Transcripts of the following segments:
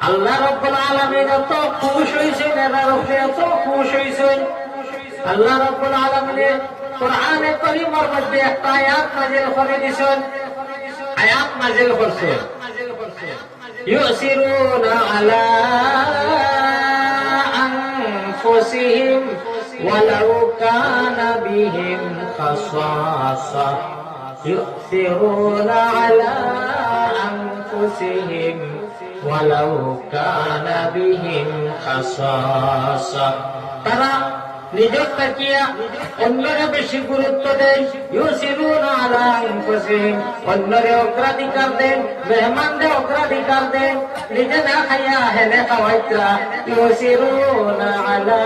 আল্লাহ রাব্বুল আলামিন এত খুশি হইছেন, এনার উপরে এত খুশি হইছেন। আল্লাহ রাব্বুল আলামিনের কোরআনে কারীমের মধ্যে একটা আয়াত নাযিল করে দিয়েছেন। আয়াত নাযিল করছেন, ইউসিরুনা আলা আনফুসিহিম ওয়ালাউ কানা বিহিম খাসাসা, ইউসিরুনা আলা আনফুসিহিম ওয়ালাউ কানা বিহিম খাসাসা। তারা নিজের তাকিয়া অন্যরে বেশি গুরুত্ব দেয়। ইউসিরুনা আলা আনফুসিহিম, অন্যরে অগ্রাধিকার দেন, মেহমানদের অগ্রাধিকার দেন, নিজে না খাইয়া হেনে খাওয়াইত্রা। ইউসিরুনা আলা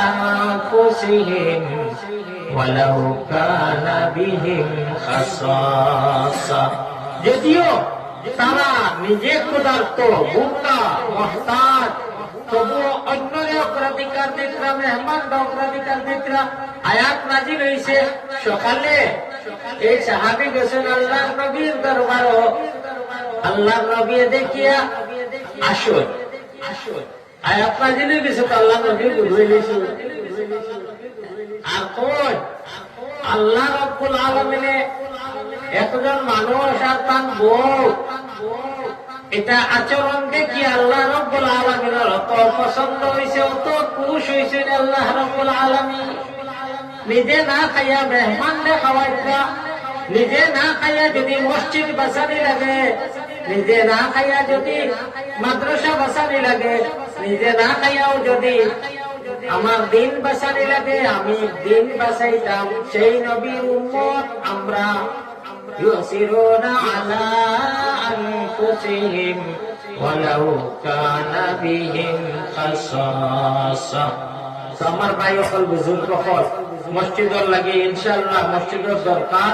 আনফুসিহিম ওয়ালাউ কানা বিহিম খাসাসা। যদিও তারা নিজে ক্ষুধার্ত, ভুক্তা, মহতাজ, তবুও অন্যরে অগ্রাধিকার দিতরা, মেহমান অগ্রাধিকার দিতরা। আয়াত নাযিল হইছে সকালে। এই সাহাবী গেছেন আল্লাহর নবীর দরবারও। আল্লাহর নবী দেখিয়া আসুন, আয়াত নাযিল হয়ে গেছে তো আল্লাহ নবী বুঝে গেছে। আর কোন আল্লাহ রাব্বুল আলামিনে একজন মানুষ আর তার বউ, এটা আচরণ দেখি আল্লাহ রাব্বুল আলামিনের অত পছন্দ হয়েছে, অত খুশি হয়েছেন আল্লাহ রাব্বুল আলামিন। নিজে না খাইয়া মেহমানদের খাওয়াইতা, নিজে না খাইয়া যদি মসজিদ বাসানি লাগে, নিজে না খাইয়া যদি মাদ্রাসা বাসানি লাগে, নিজে না খাইয়াও যদি আমার দিন বাসানি লাগে, আমি দিন বাসাইতাম। সেই নবীর উম্মত আমরা। ইউসিরুনা আলা আনফুসিহিম ওয়ালাউ কানা বিহিম খাসাসা। আমার ভাই সকল বুজুর্গ সকল মসজিদের লাগে ইনশাআল্লাহ মসজিদের দরকার।